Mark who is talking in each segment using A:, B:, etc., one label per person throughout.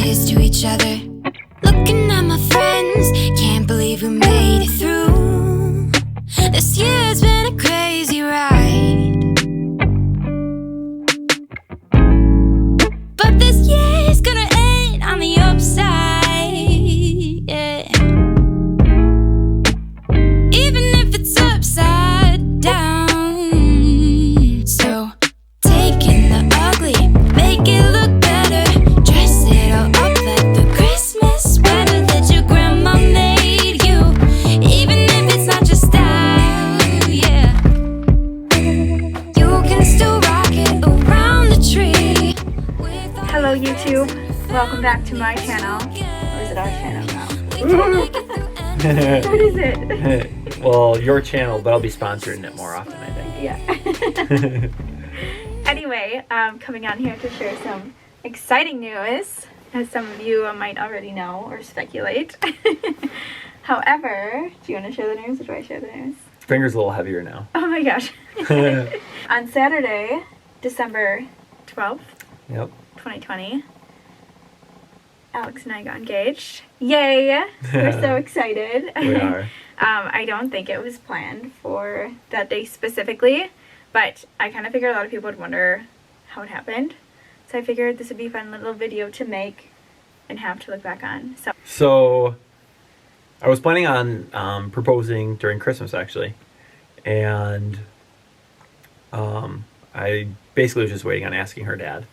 A: here's to each other. Looking at my friends, can't believe we made it through. This year's been a crazy ride, but this year's gonna end on the upside, yeah. Even if it's upside down. So taking the ugly, make it look better. Dress it all up like the Christmas sweater that your grandma made you. Even if it's not your style, yeah. You can still rock it around the tree.
B: Hello YouTube, welcome back to my channel. Or is it our channel now? What is it?
C: Well, your channel, but I'll be sponsoring it more often, I think.
B: Yeah. Anyway, coming on here to share some exciting news, as some of you might already know or speculate. However, do you want to share the news or do I share the news?
C: Finger's a little heavier now.
B: Oh my gosh. On Saturday, December 12th,
C: Yep.
B: 2020, Alex and I got engaged. Yay! We're so excited.
C: We are.
B: I don't think it was planned for that day specifically, but I kind of figured a lot of people would wonder how it happened. So I figured this would be a fun little video to make and have to look back on.
C: So, I was planning on proposing during Christmas, actually. And I basically was just waiting on asking her dad.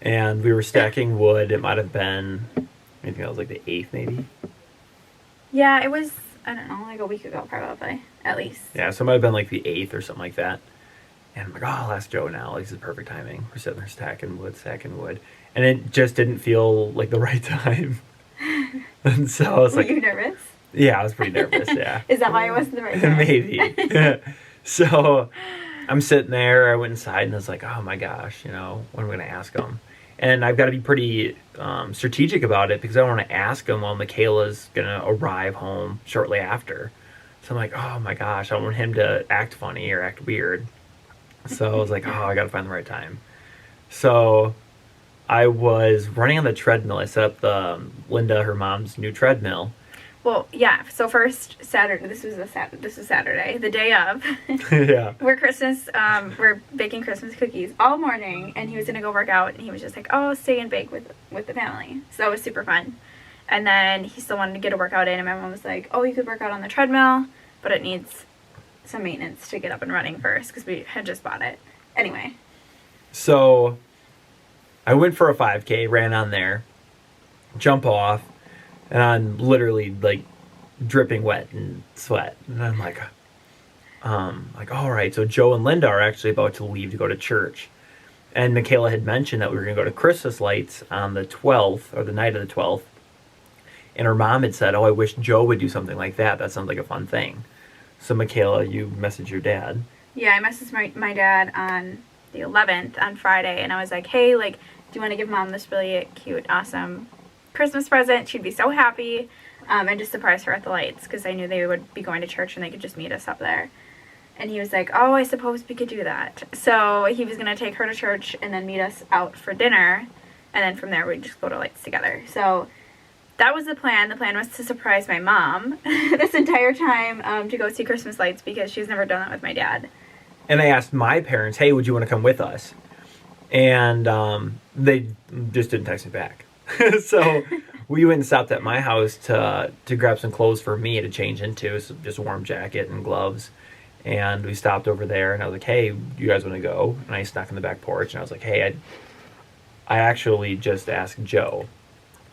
C: And we were stacking wood. It might have been, I think that was like the 8th, maybe.
B: Yeah, it was, I don't know, like a week ago probably, at least.
C: Yeah, so it might have been like the 8th or something like that. And I'm like, oh, I'll ask Joe now. Like, this is perfect timing. We're sitting there stacking wood. And it just didn't feel like the right time. And so I was like...
B: Were you nervous?
C: Yeah, I was pretty nervous, yeah.
B: Is that why it wasn't the right time?
C: Maybe. So I'm sitting there. I went inside and I was like, oh my gosh, you know, what am I going to ask him? And I've got to be pretty strategic about it because I don't want to ask him while Michaela's going to arrive home shortly after. So I'm like, oh my gosh, I don't want him to act funny or act weird. So I was like, oh, I got to find the right time. So I was running on the treadmill. I set up Linda, her mom's new treadmill.
B: Well, yeah. So first Saturday. This was Saturday, the day of.
C: Yeah.
B: We're baking Christmas cookies all morning, and he was gonna go work out, and he was just like, "Oh, stay and bake with the family." So that was super fun. And then he still wanted to get a workout in, and my mom was like, "Oh, you could work out on the treadmill, but it needs some maintenance to get up and running first because we had just bought it." Anyway.
C: So I went for a 5K, ran on there, jump off. And I'm literally like dripping wet and sweat. And I'm like, all right. So Joe and Linda are actually about to leave to go to church. And Michaela had mentioned that we were going to go to Christmas lights on the 12th or the night of the 12th. And her mom had said, oh, I wish Joe would do something like that. That sounds like a fun thing. So Michaela, you messaged your dad.
B: Yeah, I messaged my dad on the 11th on Friday. And I was like, hey, like, do you want to give mom this really cute, awesome Christmas present? She'd be so happy, and just surprise her at the lights because I knew they would be going to church and they could just meet us up there. And he was like, oh, I suppose we could do that. So he was going to take her to church and then meet us out for dinner, and then from there we'd just go to lights together. So that was the plan. The plan was to surprise my mom this entire time to go see Christmas lights because she's never done that with my dad.
C: And I asked my parents, hey, would you want to come with us? And they just didn't text me back. So we went and stopped at my house to grab some clothes for me to change into, so just a warm jacket and gloves. And we stopped over there, and I was like, hey, you guys want to go? And I snuck in the back porch, and I was like, hey, I actually just asked Joe.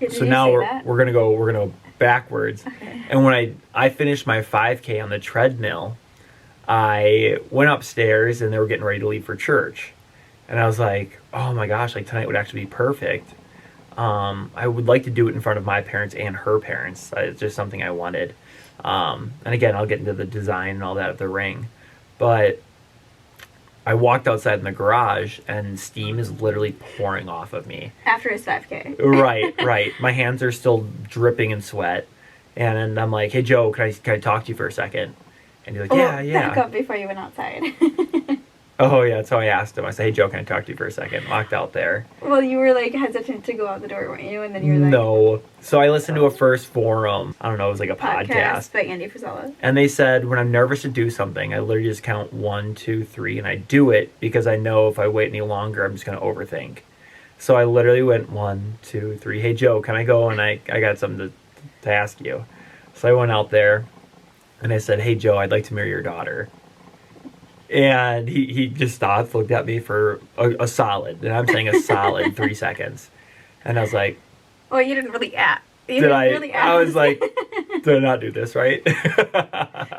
C: So now we're gonna go backwards.
B: Okay.
C: And when I finished my 5K on the treadmill, I went upstairs, and they were getting ready to leave for church. And I was like, oh my gosh, like tonight would actually be perfect. I would like to do it in front of my parents and her parents. It's just something I wanted. And again, I'll get into the design and all that of the ring. But I walked outside in the garage and steam is literally pouring off of me.
B: After his 5K.
C: Right. My hands are still dripping in sweat. And I'm like, hey, Joe, can I talk to you for a second? And he's like, yeah.
B: Back up before you went outside.
C: Oh, yeah. So I asked him. I said, hey, Joe, can I talk to you for a second? Walked out there.
B: Well, you were like hesitant to go out the door, weren't you? And then you were like,
C: No. So I listened to a First Forum. I don't know. It was like a podcast.
B: by Andy Frisella.
C: And they said when I'm nervous to do something, I literally just count 1, 2, 3, and I do it because I know if I wait any longer, I'm just going to overthink. So I literally went 1, 2, 3. Hey, Joe, can I go? And I got something to ask you. So I went out there and I said, hey, Joe, I'd like to marry your daughter. And he just stopped, looked at me for a solid, and I'm saying a solid 3 seconds. And I was like,
B: well, you didn't really ask.
C: I was like, did I not do this right?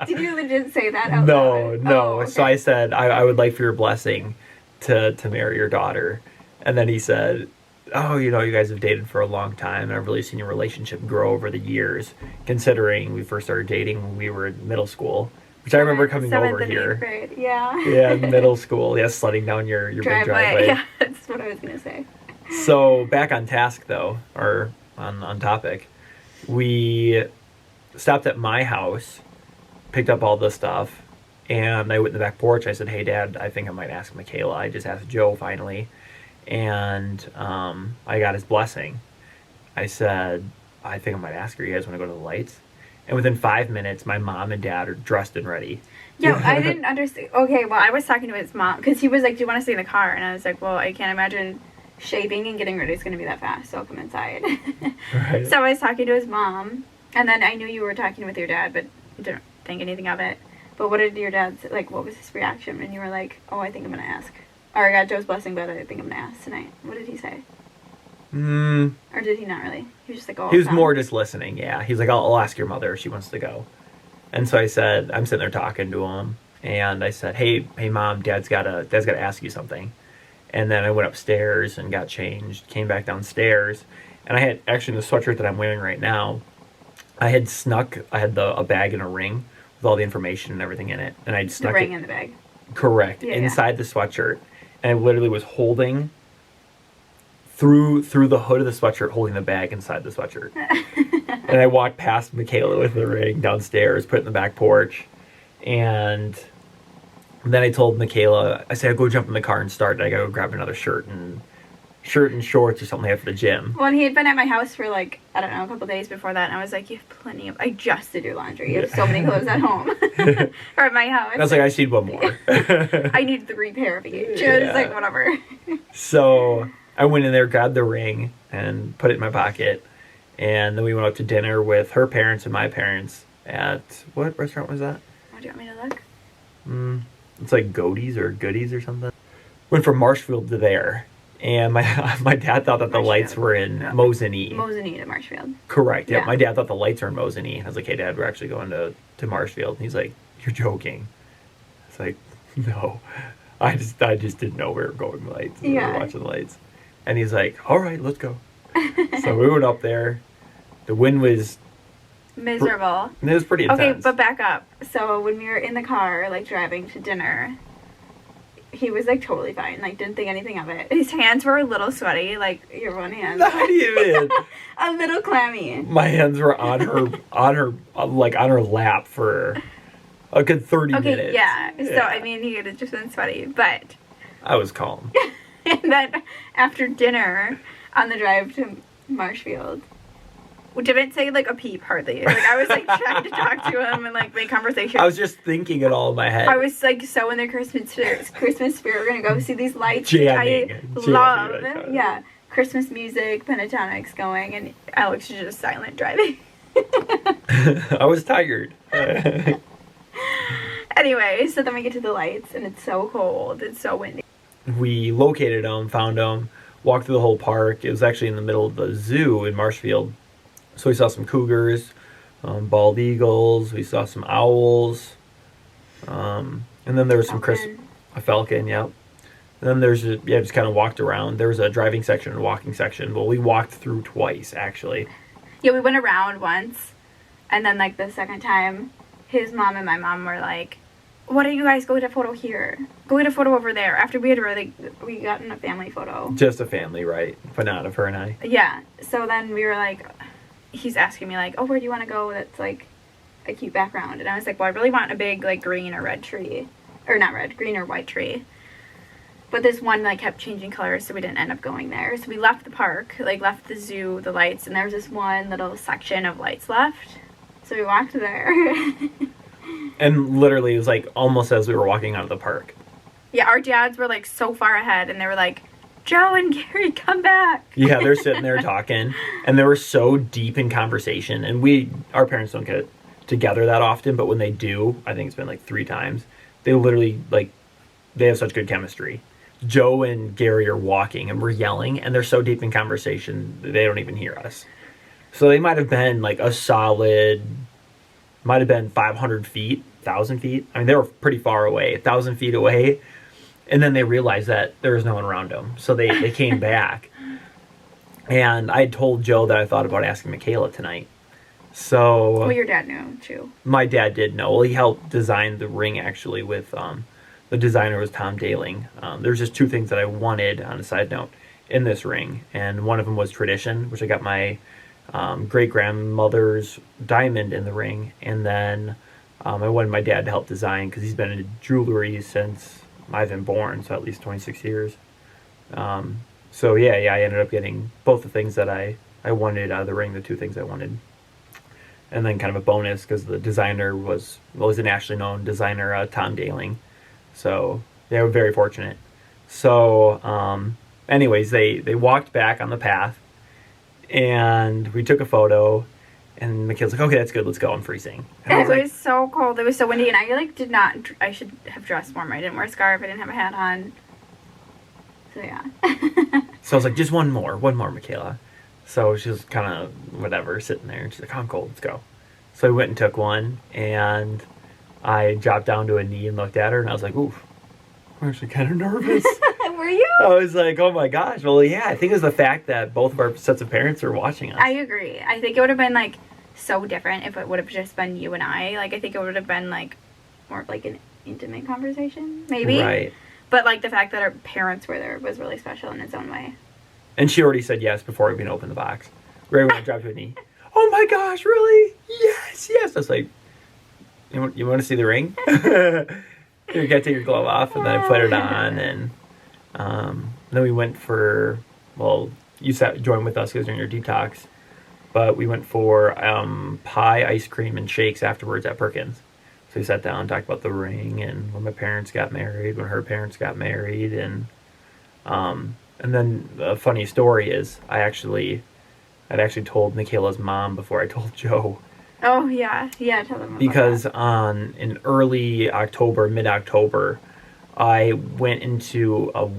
B: Did you legit say that out
C: No.
B: loud? Oh, okay.
C: So I said, I would like for your blessing to marry your daughter. And then he said, oh, you guys have dated for a long time, and I've really seen your relationship grow over the years, considering we first started dating when we were in middle school. Which I remember coming over here.
B: 7th and 8th grade, yeah.
C: Yeah, middle school. Yeah, sledding down your big driveway.
B: Yeah, that's what I was going to say.
C: So, back on task, though, or on topic, we stopped at my house, picked up all the stuff, and I went in the back porch. I said, hey, Dad, I think I might ask Michaela. I just asked Joe, finally, and I got his blessing. I said, I think I might ask her. You guys want to go to the lights? And within 5 minutes, my mom and dad are dressed and ready.
B: Yeah, I didn't understand. Okay, well, I was talking to his mom, because he was like, do you want to stay in the car? And I was like, well, I can't imagine shaving and getting ready is going to be that fast, so I'll come inside.
C: Right.
B: So I was talking to his mom, and then I knew you were talking with your dad, but didn't think anything of it. But what did your dad say? Like, what was his reaction? And you were like, oh, I think I'm going to ask. Or I got Joe's blessing, but I think I'm going to ask tonight. What did he say? Or did he not really? He was just like, oh.
C: He was more just listening, yeah. He's like, I'll ask your mother if she wants to go. And so I said, I'm sitting there talking to him, and I said, hey, Mom, Dad's got to ask you something. And then I went upstairs and got changed, came back downstairs, and I had, actually, the sweatshirt that I'm wearing right now, I had a bag and a ring with all the information and everything in it, and I'd snuck
B: the ring
C: it,
B: in the bag.
C: correct,
B: Yeah,
C: inside the sweatshirt, and I literally was holding through the hood of the sweatshirt, holding the bag inside the sweatshirt. And I walked past Michaela with the ring downstairs, put it in the back porch, and then I told Michaela, I said, I'll go jump in the car and start it. I gotta go grab another shirt and shorts or something after the gym.
B: Well, and he had been at my house for like, I don't know, a couple days before that, and I was like, you have plenty of, I just did your laundry. You have so many clothes at home. Or at my house.
C: And I was like, I just need one more.
B: I need 3 pair of each. It was like, whatever.
C: So I went in there, grabbed the ring, and put it in my pocket. And then we went out to dinner with her parents and my parents at, what restaurant was that?
B: Oh, do you want me to look?
C: It's like Goaties or Goodies or something. Went from Marshfield to there. And my dad thought that the lights were in Mosinee.
B: Mosinee to Marshfield.
C: Correct. Yeah.
B: Yeah.
C: My dad thought the lights were in Mosinee. I was like, hey, Dad, we're actually going to Marshfield. And he's like, you're joking. It's like, no. I just didn't know we were going lights. We were watching the lights. And he's like, all right, let's go. So we went up there. The wind was
B: Miserable.
C: It was pretty intense.
B: Okay, but back up. So when we were in the car, like driving to dinner, he was like totally fine. Like didn't think anything of it. His hands were a little sweaty, like your one hand.
C: Not even.
B: A little clammy.
C: My hands were on her lap for a good 30 minutes.
B: Yeah. So I mean, he could have just been sweaty, but.
C: I was calm.
B: And then after dinner, on the drive to Marshfield, we didn't say like a peep hardly. Like I was like trying to talk to him and like make conversation.
C: I was just thinking it all in my head.
B: I was like so in the Christmas spirit. We're gonna go see these lights.
C: Jamming.
B: I love. Yeah, Christmas music, pentatonics going, and Alex is just silent driving.
C: I was tired.
B: Anyway, so then we get to the lights, and it's so cold. It's so windy.
C: We located them, found them, walked through the whole park. It was actually in the middle of the zoo in Marshfield. So we saw some cougars, bald eagles, we saw some owls, and then there was some a falcon, yep. And then there's just kind of walked around. There was a driving section and a walking section. Well, we walked through twice, actually.
B: Yeah, we went around once, and then like the second time, his mom and my mom were like, why don't you guys go get a photo here? Go get a photo over there. After we gotten a family photo.
C: Just a family, right? But not of her and I.
B: Yeah. So then we were like, he's asking me like, oh, where do you want to go that's like a cute background? And I was like, well, I really want a big like green or red tree. Or not red, green or white tree. But this one, like, kept changing colors, so we didn't end up going there. So we left the park, like, left the zoo, the lights, and there was this one little section of lights left. So we walked there.
C: And literally, it was, like, almost as we were walking out of the park.
B: Yeah, our dads were, like, so far ahead, and they were like, Joe and Gary, come back.
C: Yeah, they're sitting there talking, and they were so deep in conversation. And our parents don't get together that often, but when they do, I think it's been, like, 3 times, they literally, like, they have such good chemistry. Joe and Gary are walking and we're yelling and they're so deep in conversation they don't even hear us. So they might have been like might have been 500 feet, 1,000 feet. I mean, they were pretty far away, 1,000 feet away. And then they realized that there was no one around them. So they came back. And I had told Joe that I thought about asking Michaela tonight. So...
B: Well, your dad knew, too.
C: My dad did know. Well, he helped design the ring, actually, with... the designer was Tom Daling. There's just 2 things that I wanted, on a side note, in this ring. And one of them was tradition, which I got my great-grandmother's diamond in the ring. And then I wanted my dad to help design, because he's been in jewelry since I've been born, so at least 26 years. So yeah, I ended up getting both the things that I wanted out of the ring, the 2 things I wanted. And then kind of a bonus, because the designer was a nationally known designer, Tom Daling. So they were very fortunate. So anyways, they walked back on the path, and we took a photo, and Michaela's like, okay, that's good, let's go, I'm freezing. And
B: It was so cold, it was so windy, and I like I should have dressed warmer. I didn't wear a scarf, I didn't have a hat on. So yeah.
C: So I was like, just one more, Michaela. So she was kind of whatever, sitting there, and she's like, oh, I'm cold, let's go. So we went and took one, and I dropped down to a knee and looked at her, and I was like, oof, I'm actually kind of nervous.
B: Were you?
C: I was like, oh my gosh. Well, yeah, I think it was the fact that both of our sets of parents are watching us.
B: I agree. I think it would have been, like, so different if it would have just been you and I. Like, I think it would have been, like, more of, like, an intimate conversation, maybe.
C: Right.
B: But, like, the fact that our parents were there was really special in its own way.
C: And she already said yes before we even opened the box. Right when I dropped to a knee. Oh my gosh, really? Yes. I was like, you want to see the ring? You gotta take your glove off, and then I put it on, and then we went for, well, you joined with us because during your detox, but we went for pie, ice cream, and shakes afterwards at Perkins. So we sat down and talked about the ring, and when my parents got married, when her parents got married, and then the funny story is I'd actually told Michaela's mom before I told Joe.
B: Oh, yeah, tell them about
C: Because
B: that.
C: In early October, mid-October, I went into it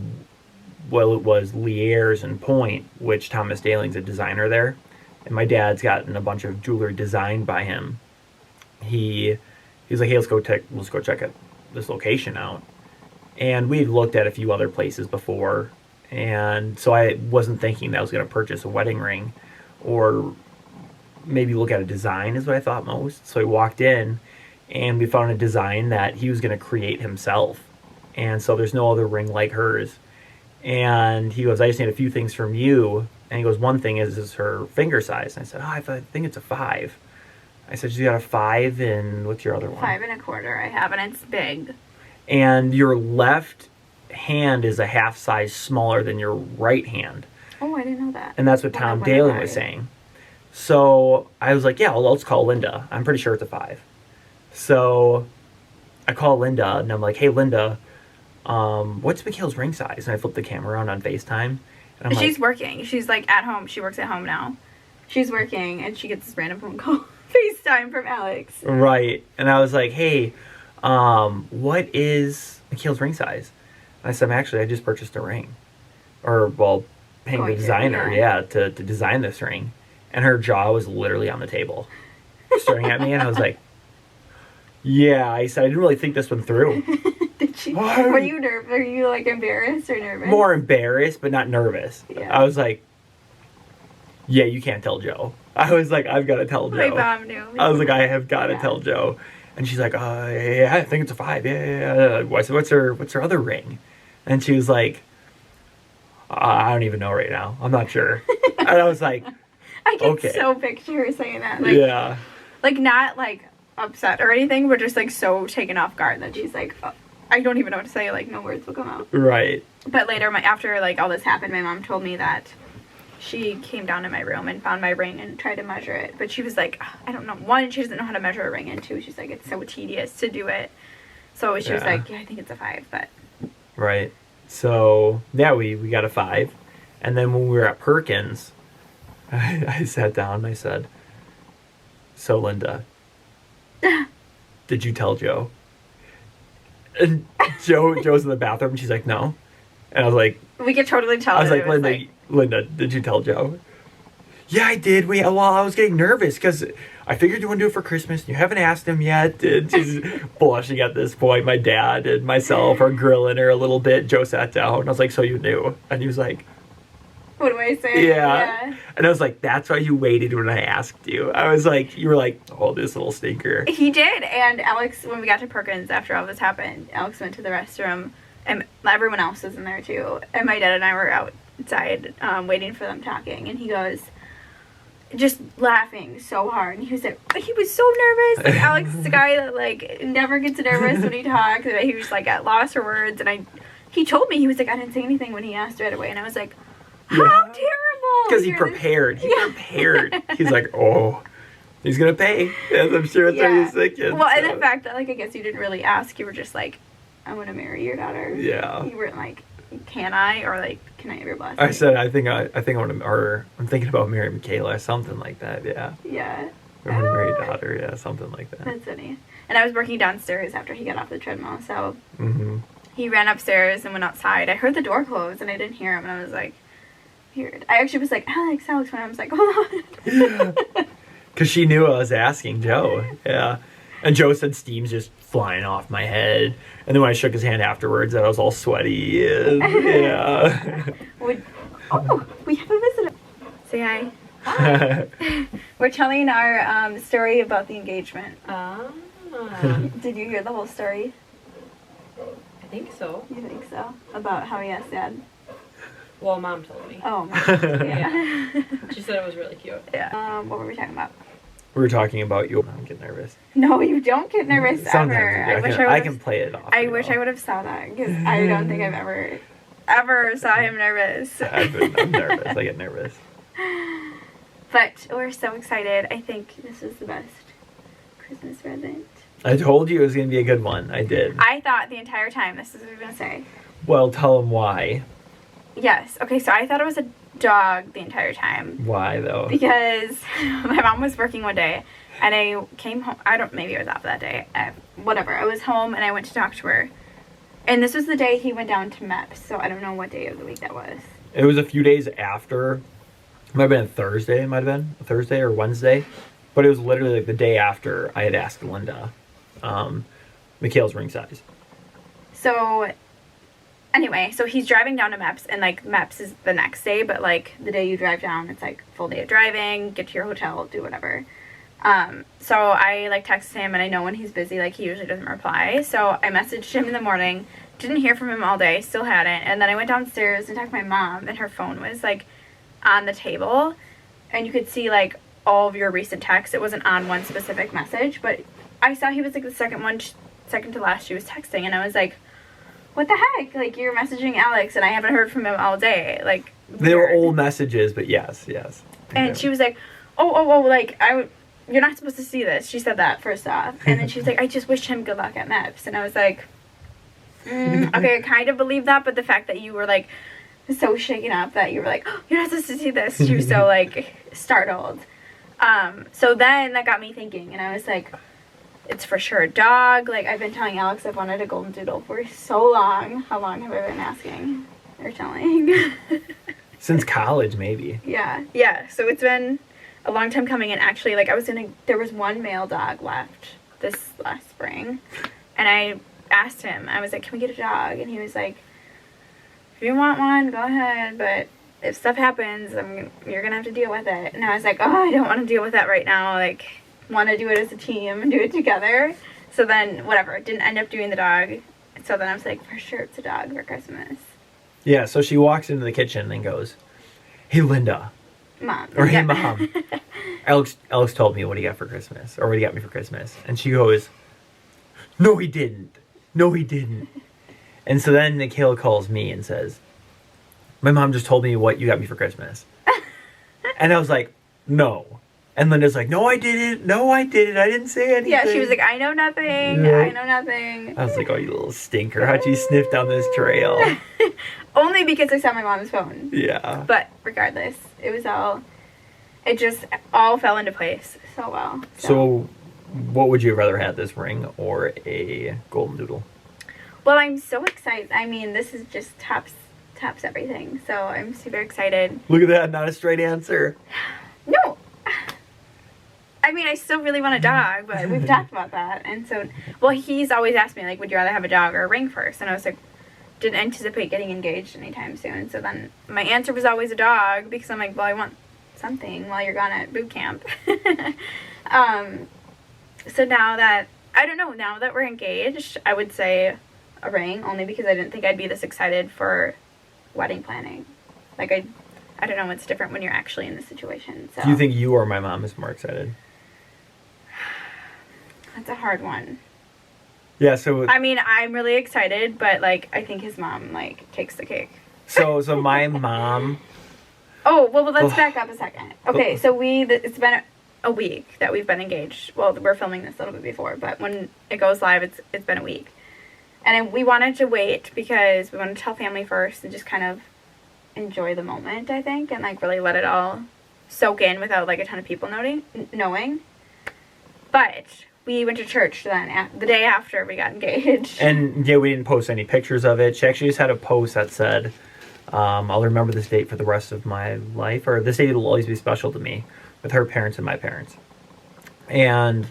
C: was Lierre's and Point, which Thomas Daling's a designer there. And my dad's gotten a bunch of jewelry designed by him. He's like, hey, let's go check this location out. And we've looked at a few other places before. And so I wasn't thinking that I was going to purchase a wedding ring or maybe look at a design is what I thought most. So I walked in and we found a design that he was going to create himself. And so there's no other ring like hers. And he goes, I just need a few things from you. And he goes, one thing is her finger size. And I said, I think it's a 5. I said, you got a 5 and what's your other one?
B: 5 1/4 I have, and it's big.
C: And your left hand is a half size smaller than your right hand.
B: Oh, I didn't know that.
C: And that's what Tom Daling was saying. So I was like, yeah, well, let's call Linda. I'm pretty sure it's a 5. So I call Linda, and I'm like, hey, Linda, what's Mikhail's ring size? And I flip the camera around on FaceTime. And
B: she's working. She's, like, at home. She works at home now. She's working, and she gets this random phone call. FaceTime from Alex.
C: Right. And I was like, hey, what is Mikhail's ring size? And I said, I just purchased a ring. Or, well, paying the designer, to design this ring. And her jaw was literally on the table, staring at me, and I was like, yeah. I said, I didn't really think this one through.
B: Did she? Were you nervous? Were you, like, embarrassed or nervous?
C: More embarrassed, but not nervous.
B: Yeah.
C: I was like, yeah, you can't tell Joe. I was like, I've got to tell Joe.
B: My mom knew.
C: I was like, I have got to tell Joe. And she's like, yeah, I think it's a 5. Yeah. I said, what's her other ring? And she was like, I don't even know right now. I'm not sure. And I was like,
B: I can so picture her saying that. Like,
C: yeah.
B: Like, not, like, upset or anything, but just, like, so taken off guard that she's like, oh, I don't even know what to say. Like, no words will come out.
C: Right.
B: But later, after like all this happened, my mom told me that she came down to my room and found my ring and tried to measure it. But she was like, I don't know. One, she doesn't know how to measure a ring, and two, she's like, it's so tedious to do it. So she was like, yeah, I think it's a 5. But
C: Right. So yeah, we got a 5, and then when we were at Perkins, I sat down and I said, "So Linda, did you tell Joe?" And Joe's in the bathroom, and she's like, "No," and I was like,
B: we could totally tell.
C: I was like, Linda, did you tell Joe? Yeah, I did. Well, I was getting nervous because I figured you want to do it for Christmas. And you haven't asked him yet. And she's blushing at this point. My dad and myself are grilling her a little bit. Joe sat down. And I was like, so you knew? And he was like,
B: what do I say?
C: Yeah. And I was like, that's why you waited when I asked you. I was like, you were like, oh, this little stinker.
B: He did. And Alex, when we got to Perkins after all this happened, Alex went to the restroom. And everyone else was in there too. And my dad and I were outside waiting for them talking. And he goes, just laughing so hard, and he was like, he was so nervous. Like, Alex is a guy that like never gets nervous when he talks. And he was like at loss for words, and he told me, he was like, I didn't say anything when he asked right away, and I was like, how terrible.
C: Because he prepared. Prepared. He's like, oh, he's gonna pay. Yes, I'm sure that's what he's thinking.
B: Well, and the fact that like I guess you didn't really ask, you were just like, I want to marry your daughter.
C: Yeah.
B: You weren't like, can I, or like, can I have your blessing?
C: I said, I think I want to, or I'm thinking about marrying Michaela, something like that. Yeah.
B: Yeah.
C: Or marry a daughter, yeah, something like that.
B: That's funny. And I was working downstairs after he got off the treadmill, so he ran upstairs and went outside. I heard the door close and I didn't hear him, and I was like, weird. I actually was like, Alex, when I was like, hold on.
C: Yeah. Because she knew I was asking Joe. Yeah. And Joe said steam's just flying off my head. And then when I shook his hand afterwards, I was all sweaty. And, yeah.
B: We have a visitor. Say hi. Hi. We're telling our story about the engagement. Did you hear the whole story?
D: I think so.
B: You think so? About how he asked Dad?
D: Well, Mom told me.
B: Oh,
D: yeah. She said it was really cute.
B: Yeah. What were we talking about?
C: We were talking about you. I'm getting nervous.
B: No, you don't get nervous ever.
C: I can play it off.
B: I wish I would have saw that, because I don't think I've ever saw him nervous.
C: I'm nervous. I get nervous.
B: But we're so excited. I think this is the best Christmas present.
C: I told you it was going to be a good one. I did.
B: I thought the entire time, this is what I was going to say.
C: Well, tell them why.
B: Yes. Okay, so I thought it was a dog the entire time.
C: Why, though?
B: Because my mom was working one day, and I came home. Maybe I was off that day. Whatever. I was home, and I went to talk to her. And this was the day he went down to MEPS, so I don't know what day of the week that was. It
C: was a few days after. It might have been a Thursday. It might have been a Thursday or Wednesday. But it was literally like the day after I had asked Linda Mikhail's ring size.
B: So anyway, so he's driving down to MEPS, and like MEPS is the next day, but like the day you drive down, it's like full day of driving, get to your hotel, do whatever. So I like texted him, and I know when he's busy, like he usually doesn't reply. So I messaged him in the morning, didn't hear from him all day, still hadn't. And then I went downstairs and talked to my mom, and her phone was like on the table, and you could see like all of your recent texts. It wasn't on one specific message, but I saw he was like the second to last she was texting, and I was like, what the heck? Like, you're messaging Alex, and I haven't heard from him all day. Like,
C: they were old messages, but yes.
B: And she was like, oh, like, you're not supposed to see this. She said that first off. And then she was like, I just wished him good luck at MEPS. And I was like, okay, I kind of believe that, but the fact that you were, like, so shaken up that you were like, oh, you're not supposed to see this. She was so, like, startled. So then that got me thinking, and I was like, it's for sure a dog. Like, I've been telling Alex I've wanted a golden doodle for so long. How long have I been asking or telling?
C: Since college, maybe.
B: Yeah. So it's been a long time coming, and actually, like, there was one male dog left this last spring, and I asked him, I was like, can we get a dog? And he was like, if you want one, go ahead, but if stuff happens, you're gonna have to deal with it. And I was like, oh, I don't want to deal with that right now. Like, want to do it as a team and do it together. So then, whatever, didn't end up doing the dog. So then I was like, for sure it's a dog for Christmas.
C: Yeah, so she walks into the kitchen and goes, hey, Linda.
B: Mom.
C: Or hey, Mom. Alex told me what he got for Christmas, or what he got me for Christmas. And she goes, no, he didn't. And so then Michaela calls me and says, my mom just told me what you got me for Christmas. And I was like, no. And Linda's like, no, I didn't. No, I didn't. I didn't say anything.
B: Yeah, she was like, I know nothing.
C: Yeah.
B: I know nothing.
C: I was like, oh, you little stinker. How'd you sniff down this trail?
B: Only because I saw my mom's phone.
C: Yeah.
B: But regardless, it just all fell into place so well.
C: So what would you have rather had, this ring or a golden doodle?
B: Well, I'm so excited. I mean, this is just tops everything. So I'm super excited.
C: Look at that. Not a straight answer.
B: No. I mean, I still really want a dog, but we've talked about that. And so, well, he's always asked me, like, would you rather have a dog or a ring first? And I was like, didn't anticipate getting engaged anytime soon. So then my answer was always a dog because I'm like, well, I want something while you're gone at boot camp. So now that we're engaged, I would say a ring, only because I didn't think I'd be this excited for wedding planning. Like, I don't know, it's different when you're actually in the situation. So
C: Do you think you or my mom is more excited?
B: that's a hard one.
C: Yeah, so...
B: I mean, I'm really excited, but, like, I think his mom, like, takes the cake.
C: So my mom...
B: Oh, well, let's back up a second. Okay, so it's been a week that we've been engaged. Well, we're filming this a little bit before, but when it goes live, it's been a week. And we wanted to wait because we wanted to tell family first and just kind of enjoy the moment, I think, and, like, really let it all soak in without, like, a ton of people knowing. But we went to church then, the day after we got engaged.
C: And, yeah, we didn't post any pictures of it. She actually just had a post that said, I'll remember this date for the rest of my life, or this date will always be special to me, with her parents and my parents. And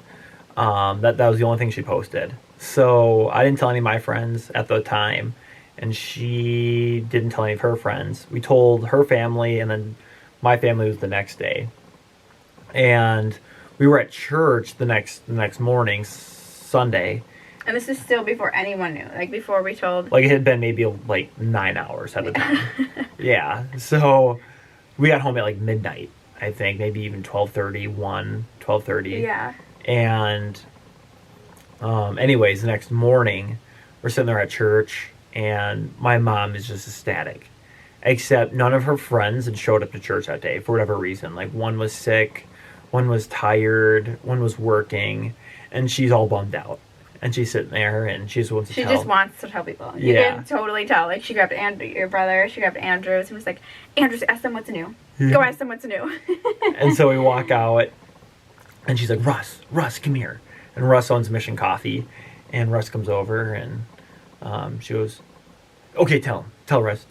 C: that was the only thing she posted. So I didn't tell any of my friends at the time, and she didn't tell any of her friends. We told her family, and then my family was the next day. And we were at church the next morning, Sunday.
B: And this is still before anyone knew. Like, before we told...
C: Like, it had been maybe, like, 9 hours at the time. Yeah. So we got home at, like, midnight, I think. Maybe even 12:30, 12:30.
B: Yeah.
C: And anyways, the next morning, we're sitting there at church, and my mom is just ecstatic. Except none of her friends had showed up to church that day for whatever reason. Like, one was sick, one was tired, one was working, and she's all bummed out. And she's sitting there, and she just wants to tell.
B: She just wants to tell people. You can totally tell. Like, she grabbed your brother, she grabbed Andrews, and was like, Andrews, ask them what's new. Go ask them what's new.
C: And so we walk out, and she's like, Russ, come here. And Russ owns Mission Coffee, and Russ comes over, and she goes, okay, tell Russ.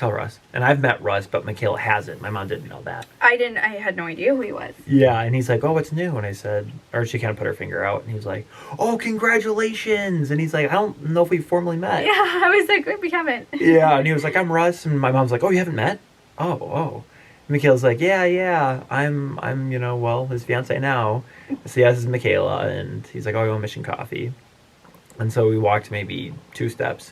C: And I've met Russ, but Michaela hasn't. My mom didn't know that.
B: I had no idea who he was.
C: Yeah, and he's like, oh, what's new? And I said, or she kind of put her finger out, and he was like, oh, congratulations. And he's like, I don't know if we formally met.
B: Yeah, I was like, we haven't.
C: Yeah, and he was like, I'm Russ. And my mom's like, oh, you haven't met? Oh. And Michaela's like, yeah, I'm his fiance now. So yeah, this is Michaela. And he's like, oh, I go Mission Coffee. And so we walked maybe 2 steps.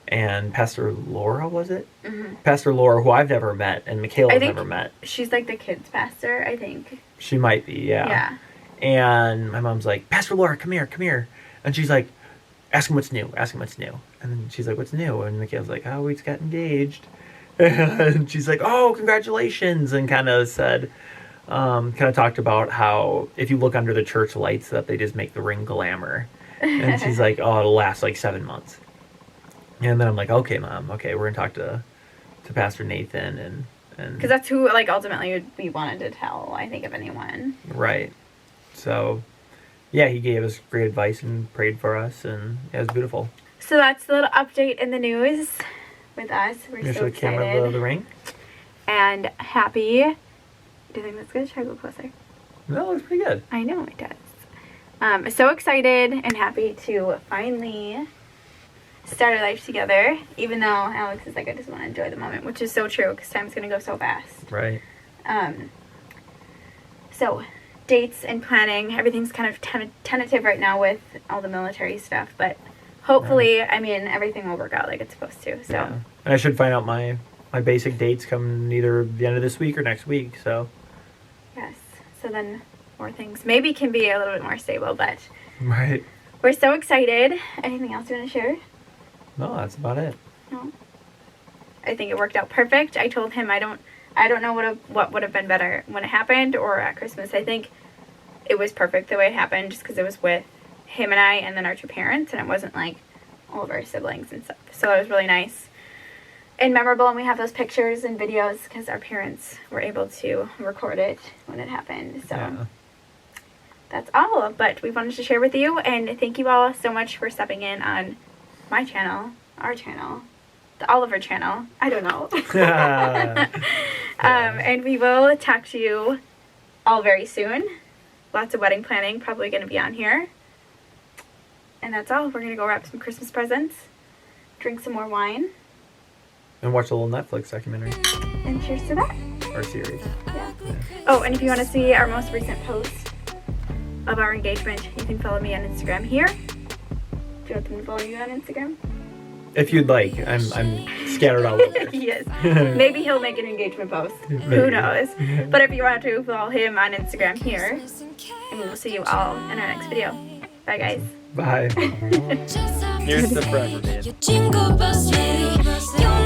C: And Pastor Laura, was it? Mm-hmm. Pastor Laura, who I've never met, and Michaela's never met.
B: She's like the kids' pastor, I think.
C: She might be, yeah.
B: Yeah.
C: And my mom's like, Pastor Laura, come here. And she's like, ask him what's new. And then she's like, what's new? And Michaela's like, oh, we just got engaged. And she's like, oh, congratulations. And kind of talked about how if you look under the church lights that they just make the ring glamour. And she's like, oh, it'll last like 7 months. And then I'm like, okay, Mom, okay, we're going to talk to Pastor Nathan. and
B: because that's who, like, ultimately we wanted to tell, I think, of anyone.
C: Right. So, yeah, he gave us great advice and prayed for us, and it was beautiful.
B: So that's the little update in the news with us. We're so excited.
C: Camera the ring.
B: And happy. Do you think that's good? Should I go closer?
C: No, it's pretty good.
B: I know it does. So excited and happy to finally start our life together, even though Alex is like, I just want to enjoy the moment, which is so true because time's going to go so fast.
C: Right.
B: So dates and planning, everything's kind of tentative right now with all the military stuff, but hopefully, right. I mean, everything will work out like it's supposed to. So.
C: Yeah. And I should find out my basic dates come either the end of this week or next week, so.
B: Yes. So then more things maybe can be a little bit more stable, but.
C: Right.
B: We're so excited. Anything else you want to share?
C: No, that's about it.
B: No. I think it worked out perfect. I told him I don't know what would have been better when it happened or at Christmas. I think it was perfect the way it happened just because it was with him and I and then our 2 parents, and it wasn't like all of our siblings and stuff. So it was really nice and memorable, and we have those pictures and videos because our parents were able to record it when it happened. So
C: Yeah.
B: that's all, but we wanted to share with you, and thank you all so much for stepping in on my channel, our channel, the Oliver channel. I don't know. And we will talk to you all very soon. Lots of wedding planning probably going to be on here. And that's all. We're going to go wrap some Christmas presents, drink some more wine,
C: And watch a little Netflix documentary
B: and cheers to that.
C: or series.
B: Yeah. Oh, and if you want to see our most recent post of our engagement, you can follow me on Instagram here. Do you want them to follow you on Instagram?
C: If you'd like, I'm scattered all over.
B: Yes. Maybe he'll make an engagement post. Who
C: Maybe.
B: knows? But if you want to, follow him on Instagram here. And we will see you all in our next video. Bye, guys.
C: Bye. Here's the forever man.
A: Your jingle bells ready. Your